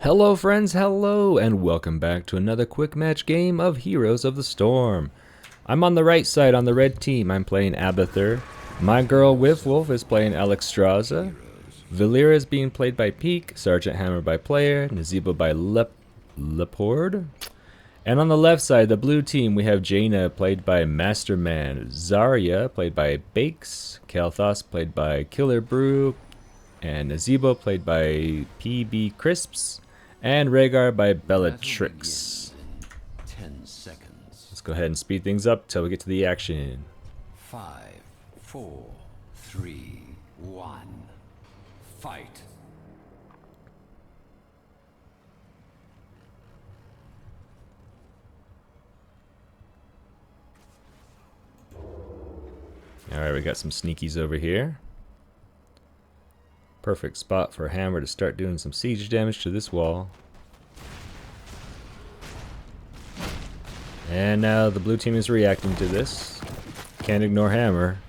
Hello friends, hello, and welcome back to another quick match game of Heroes of the Storm. I'm on the right side on the red team. I'm playing Abathur. My girl Wolf is playing Alexstrasza. Valera is being played by Peak, Sergeant Hammer by Player, Nazeebo by Lepord. And on the left side, the blue team, we have Jaina played by Masterman, Zarya played by Bakes, Kalthos played by Killer Brew, and Nazeebo played by PB Crisps, and Rhaegar by Bellatrix. 10 seconds. Let's go ahead and speed things up till we get to the action. 5, 4, 3, 1. Fight. Alright, we got some sneakies over here. Perfect spot for Hammer to start doing some siege damage to this wall. And now the blue team is reacting to this. Can't ignore Hammer.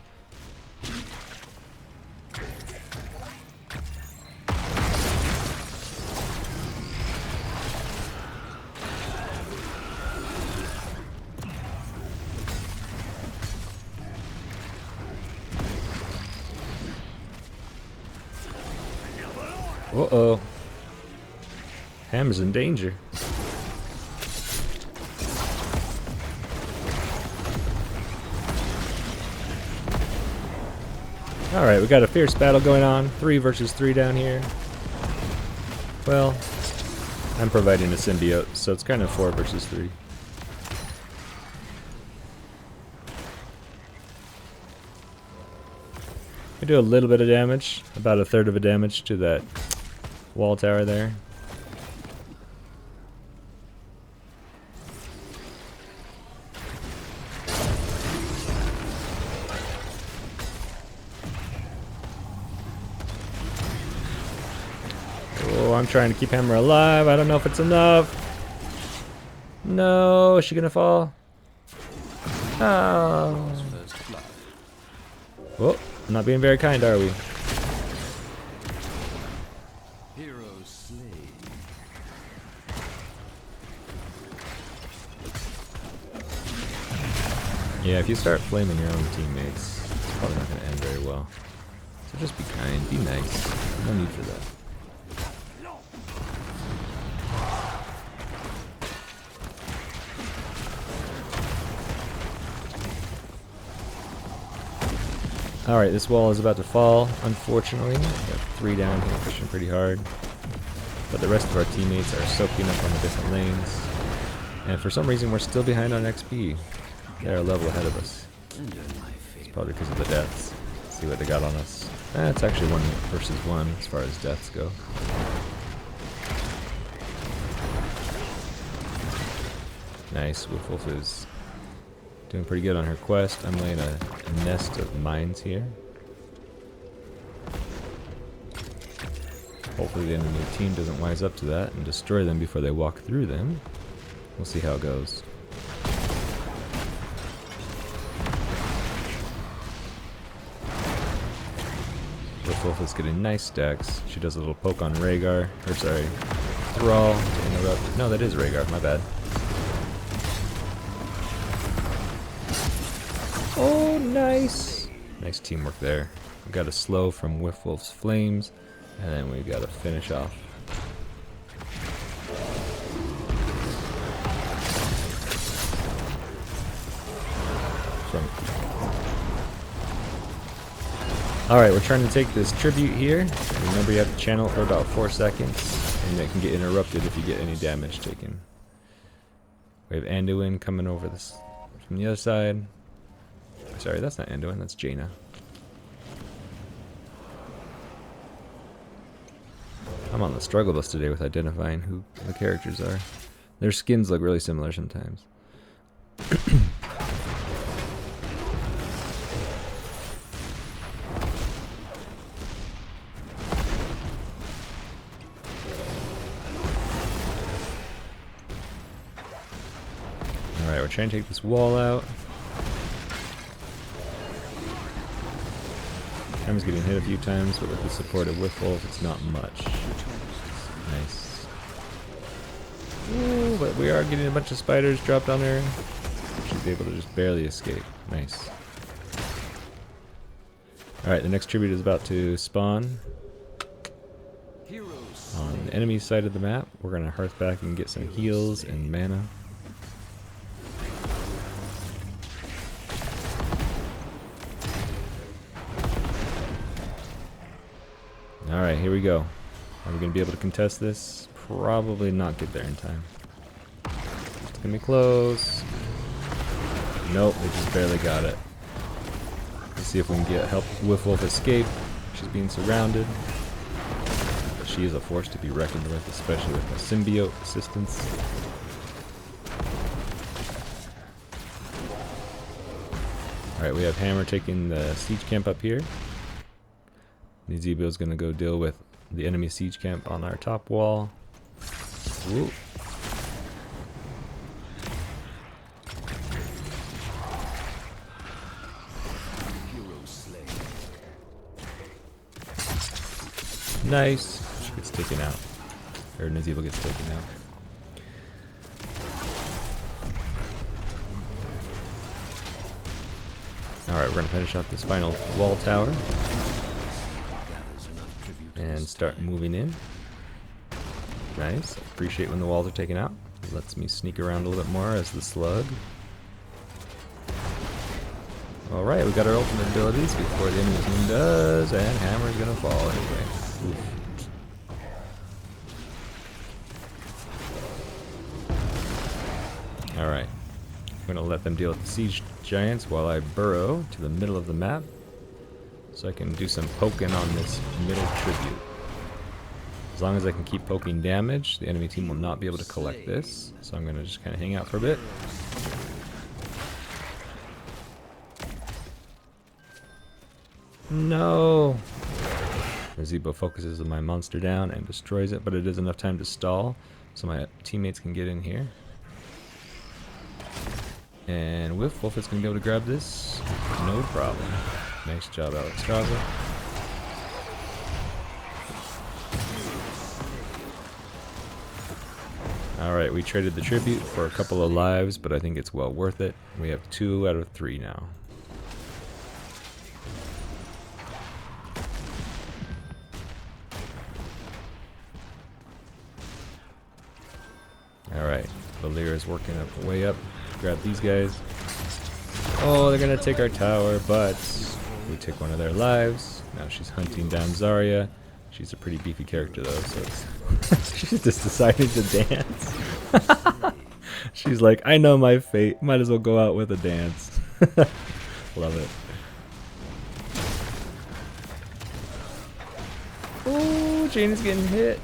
Uh-oh. Hammer's in danger. Alright, we got a fierce battle going on. 3 versus 3 down here. Well, I'm providing a symbiote, so it's kind of 4 versus 3. We do a little bit of damage, about a third of a damage to that wall tower there. Oh, I'm trying to keep Hammer alive. I don't know if it's enough. No, is she gonna fall? Oh. Oh, not being very kind, are we? Hero slain. Yeah, if you start flaming your own teammates, it's probably not gonna end very well. So just be kind, be nice. No need for that. Alright, this wall is about to fall, unfortunately. We got 3 down here, pushing pretty hard. But the rest of our teammates are soaking up on the different lanes. And for some reason, we're still behind on XP. They're a level ahead of us. It's probably because of the deaths. Let's see what they got on us. It's actually 1 versus 1 as far as deaths go. Nice, Wolf is doing pretty good on her quest. I'm laying a nest of mines here. Hopefully the enemy team doesn't wise up to that and destroy them before they walk through them. We'll see how it goes. Wolf is getting nice stacks. She does a little poke on Rhaegar, or sorry, Thrall to interrupt. No, that is Rhaegar, my bad. Oh, nice! Nice teamwork there. We got a slow from Wolf's flames, and then we got to finish off. Alright, we're trying to take this tribute here. Remember, you have to channel it for about 4 seconds, and it can get interrupted if you get any damage taken. We have Anduin coming over this from the other side. Sorry, that's not Anduin, that's Jaina. I'm on the struggle bus today with identifying who the characters are. Their skins look really similar sometimes. Alright, we're trying to take this wall out. Hammer's getting hit a few times, but with the support of Wolf, it's not much. Nice. Ooh, but we are getting a bunch of spiders dropped on her. She's able to just barely escape. Nice. Alright, the next tribute is about to spawn on the enemy side of the map. We're going to hearth back and get some heals and mana. Alright, here we go. Are we going to be able to contest this? Probably not get there in time. It's going to be close. Nope, they just barely got it. Let's see if we can get help Wolf escape. She's being surrounded. But she is a force to be reckoned with, especially with the symbiote assistance. Alright, we have Hammer taking the siege camp up here. Nezebo is going to go deal with the enemy siege camp on our top wall. Ooh. Nice. She gets taken out. Or Nezebo gets taken out. Alright, we're going to finish off this final wall tower. And start moving in. Nice. Appreciate when the walls are taken out. It lets me sneak around a little bit more as the slug. Alright, we got our ultimate abilities before the enemy team does, and Hammer's gonna fall anyway. Oof. Alright. I'm gonna let them deal with the siege giants while I burrow to the middle of the map. So I can do some poking on this middle tribute. As long as I can keep poking damage, the enemy team will not be able to collect this. So I'm going to just kind of hang out for a bit. No! Nezebo focuses on my monster down and destroys it, but it is enough time to stall. So my teammates can get in here. And Wolf is going to be able to grab this. No problem. Nice job, Abathur. Alright, we traded the tribute for a couple of lives, but I think it's well worth it. We have 2 out of 3 now. Alright, Valir is working up way up. Grab these guys. Oh, they're gonna take our tower, but we took one of their lives. Now she's hunting down Zarya. She's a pretty beefy character though, so it's she just decided to dance. She's like, I know my fate. Might as well go out with a dance. Love it. Oh, Jane's getting hit.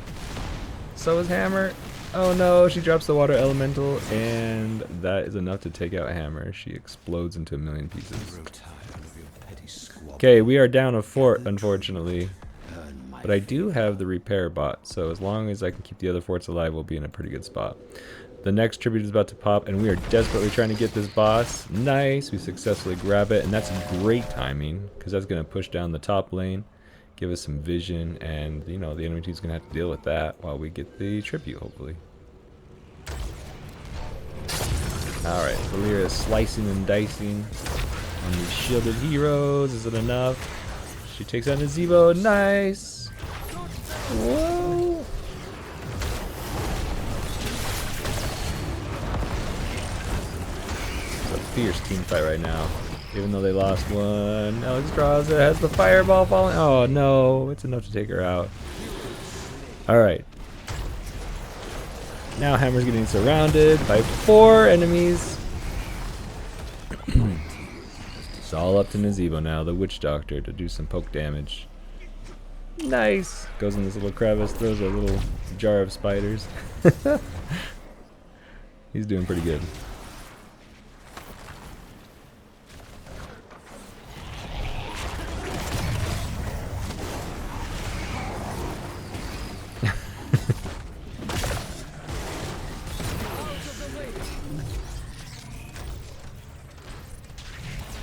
So is Hammer. Oh no, she drops the water elemental, and that is enough to take out Hammer. She explodes into a million pieces. Okay, we are down a fort, unfortunately. But I do have the repair bot, so as long as I can keep the other forts alive, we'll be in a pretty good spot. The next tribute is about to pop, and we are desperately trying to get this boss. Nice, we successfully grab it, and that's great timing, because that's going to push down the top lane, give us some vision, and, you know, the enemy team's going to have to deal with that while we get the tribute, hopefully. Alright, Valir is slicing and dicing on these shielded heroes. Is it enough? She takes out Nezebo. Nice! Whoa! It's a fierce team fight right now. Even though they lost one. Abathur has the fireball falling. Oh no, it's enough to take her out. Alright. Now Hammer's getting surrounded by 4 enemies. It's all up to Nezebo now, the witch doctor, to do some poke damage. Nice! Goes in this little crevice, throws a little jar of spiders. He's doing pretty good.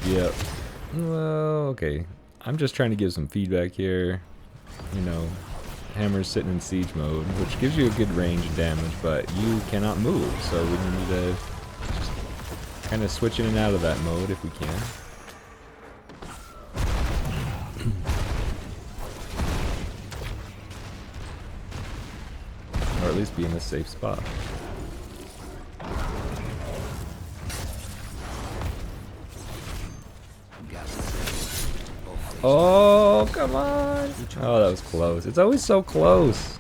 Yep. Well, okay. I'm just trying to give some feedback here. You know, Hammer's sitting in siege mode, which gives you a good range of damage, but you cannot move, so we need to just kind of switch in and out of that mode if we can. Or at least be in a safe spot. Oh, come on! Oh, that was close. It's always so close.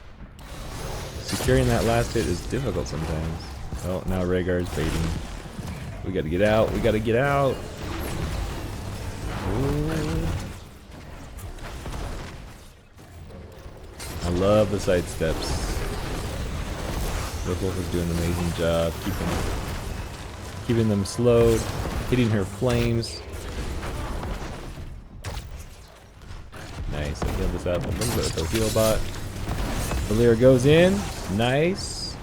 Securing that last hit is difficult sometimes. Oh, now Rhaegar's baiting. We gotta get out. We gotta get out. Ooh. I love the side steps. Wolf is doing an amazing job keeping them slowed, hitting her flames. Nice, I healed this up a little bit with the heal bot. Valyra goes in, nice.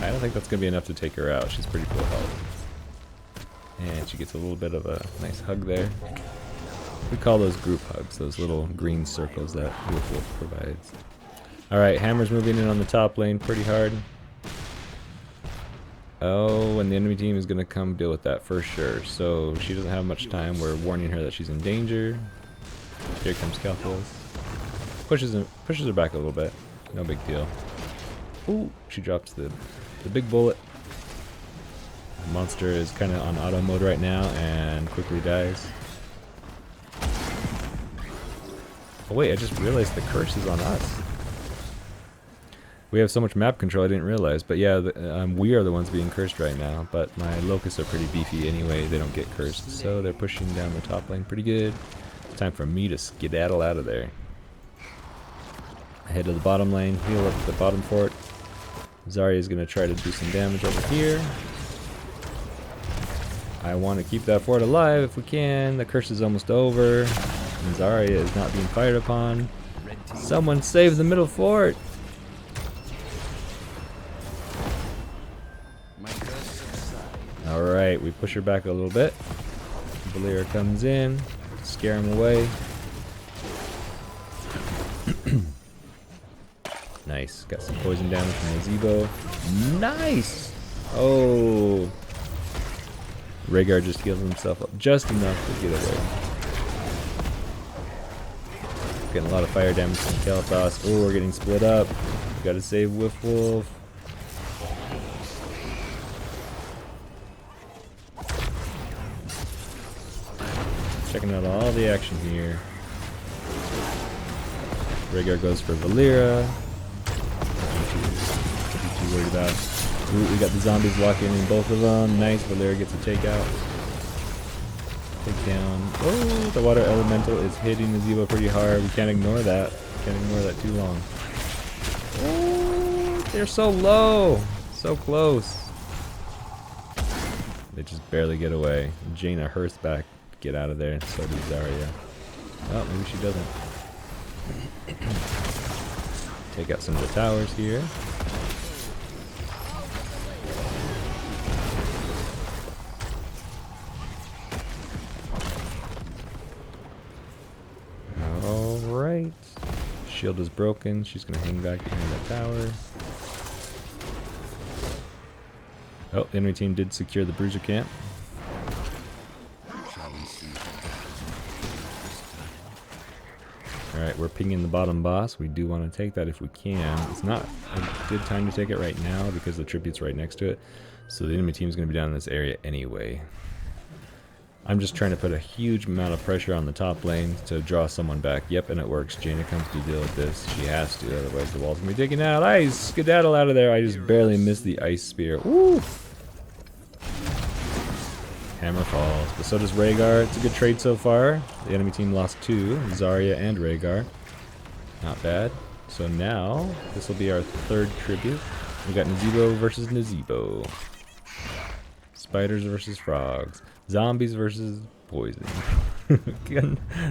I don't think that's gonna be enough to take her out. She's pretty full health. And she gets a little bit of a nice hug there. We call those group hugs, those little green circles that Wolf provides. Alright, Hammer's moving in on the top lane pretty hard. Oh, and the enemy team is going to come deal with that for sure. So she doesn't have much time. We're warning her that she's in danger. Here comes Calculus. Pushes her back a little bit. No big deal. Ooh, she drops the big bullet. The monster is kind of on auto mode right now and quickly dies. Oh wait, I just realized the curse is on us. We have so much map control I didn't realize, but yeah, we are the ones being cursed right now, but my locusts are pretty beefy anyway, they don't get cursed, so they're pushing down the top lane pretty good. It's time for me to skedaddle out of there. I head to the bottom lane, heal up the bottom fort. Zarya is going to try to do some damage over here. I want to keep that fort alive if we can. The curse is almost over, and Zarya is not being fired upon. Someone save the middle fort! Alright, we push her back a little bit. Valyra comes in, scare him away. Nice, got some poison damage from Zebo. Nice! Oh! Rhaegar just healed himself up just enough to get away. Getting a lot of fire damage from Kael'thas. Oh, we're getting split up. Gotta save Wolf. Checking out all the action here. Rhaegar goes for Valyra. Nothing too worried about. Ooh, we got the zombies walking in both of them. Nice, Valyra gets a takeout. Take down. Oh, the water elemental is hitting the Zebo pretty hard. We can't ignore that. Can't ignore that too long. Oh, they're so low. So close. They just barely get away. Jaina hurts back. Get out of there, and so does Zarya. Oh, maybe she doesn't. Take out some of the towers here. Alright. Shield is broken. She's going to hang back behind that tower. Oh, the enemy team did secure the bruiser camp. Alright, we're pinging the bottom boss. We do want to take that if we can. It's not a good time to take it right now because the tribute's right next to it. So the enemy team's going to be down in this area anyway. I'm just trying to put a huge amount of pressure on the top lane to draw someone back. Yep, and it works. Jaina comes to deal with this. She has to, otherwise the wall's going to be taken out. I skedaddle out of there. I just barely missed the ice spear. Woo! Hammer falls, but so does Rhaegar. It's a good trade so far. The enemy team lost 2, Zarya and Rhaegar. Not bad. So now, this will be our 3rd tribute. We got Nazebo versus Nazebo. Spiders versus frogs. Zombies versus poison.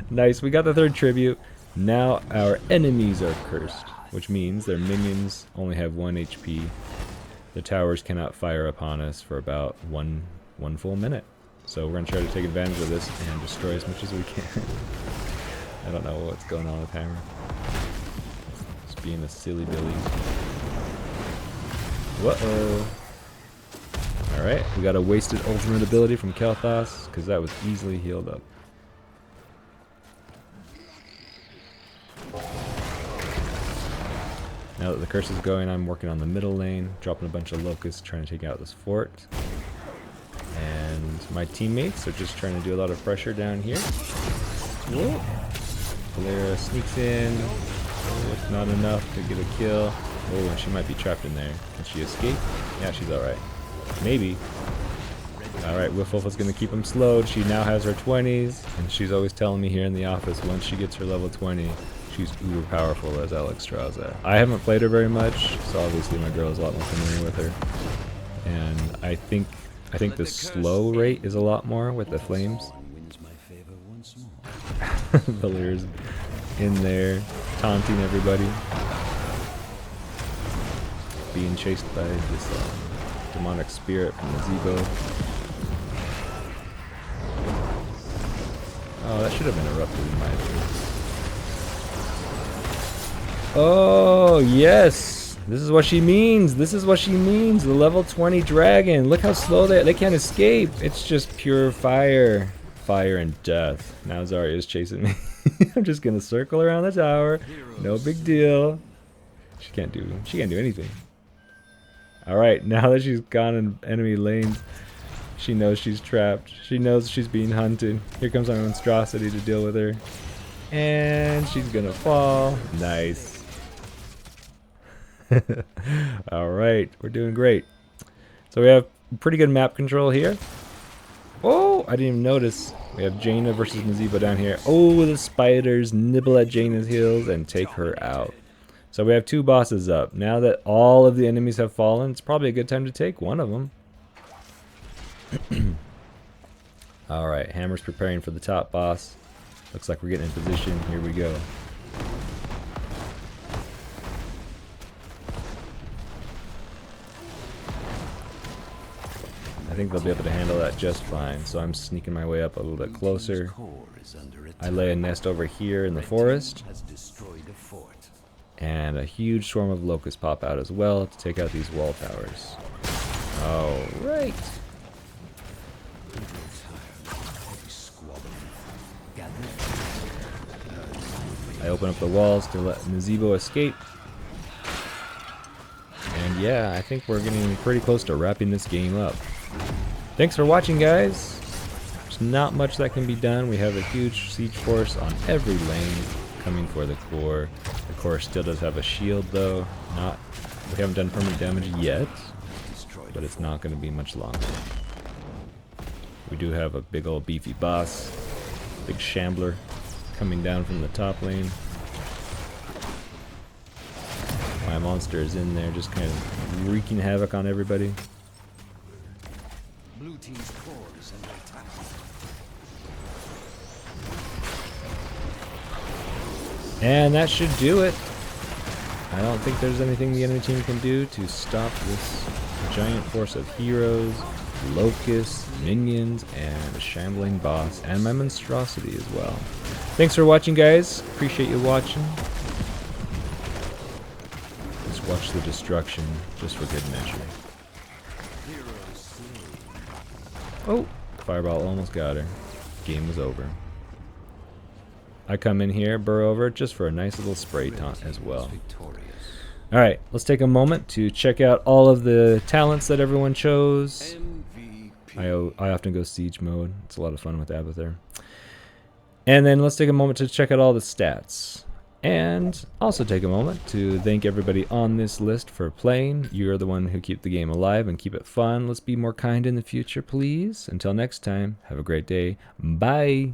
Nice, we got the 3rd tribute. Now our enemies are cursed, which means their minions only have 1 HP. The towers cannot fire upon us for about one full minute. So we're going to try to take advantage of this and destroy as much as we can. I don't know what's going on with Hammer. Just being a silly Billy. Whoa. Alright, we got a wasted ultimate ability from Kel'Thas, because that was easily healed up. Now that the curse is going, I'm working on the middle lane, dropping a bunch of locusts, trying to take out this fort. And my teammates are just trying to do a lot of pressure down here. Whoa. Valera sneaks in. Oh, not enough to get a kill. Oh, and she might be trapped in there. Can she escape? Yeah, she's alright. Maybe. Alright, Wolf is going to keep him slowed. She now has her 20s, and she's always telling me here in the office, once she gets her level 20, she's uber powerful as Alexstrasza. I haven't played her very much, so obviously my girl is a lot more familiar with her. And I think the slow rate is a lot more with the flames. Valera's in there, taunting everybody. Being chased by this demonic spirit from the Zebo. Oh, that should have been erupted in my opinion. Oh, yes! This is what she means! This is what she means! The level 20 dragon! Look how slow they can't escape! It's just pure fire. Fire and death. Now Zarya's chasing me. I'm just gonna circle around the tower. No big deal. She can't do anything. Alright, now that she's gone in enemy lanes, she knows she's trapped. She knows she's being hunted. Here comes my monstrosity to deal with her. And she's gonna fall. Nice. Alright, we're doing great. So we have pretty good map control here. Oh, I didn't even notice. We have Jaina versus Nazeebo down here. Oh, the spiders nibble at Jaina's heels and take her out. So we have 2 bosses up. Now that all of the enemies have fallen, it's probably a good time to take one of them. Alright, Hammer's preparing for the top boss. Looks like we're getting in position. Here we go. I think they'll be able to handle that just fine, so I'm sneaking my way up a little bit closer. I lay a nest over here in the forest, and a huge swarm of locusts pop out as well to take out these wall towers. Alright. I open up the walls to let Nazeebo escape. And yeah, I think we're getting pretty close to wrapping this game up. Thanks for watching, guys. There's not much that can be done. We have a huge siege force on every lane coming for the core. The core still does have a shield though. We haven't done permanent damage yet, but it's not going to be much longer. We do have a big old beefy boss, big shambler coming down from the top lane. My monster is in there just kind of wreaking havoc on everybody. Blue team's core is under attack. And that should do it. I don't think there's anything the enemy team can do to stop this giant force of heroes, locusts, minions, and a shambling boss, and my monstrosity as well. Thanks for watching, guys. Appreciate you watching. Let's watch the destruction just for good measure. Oh, fireball almost got her. Game was over. I come in here, burrow over just for a nice little spray taunt as well. Alright, let's take a moment to check out all of the talents that everyone chose. I often go siege mode. It's a lot of fun with Abathur. And then let's take a moment to check out all the stats. And also take a moment to thank everybody on this list for playing. You're the one who keep the game alive and keep it fun. Let's be more kind in the future, please. Until next time, have a great day. Bye.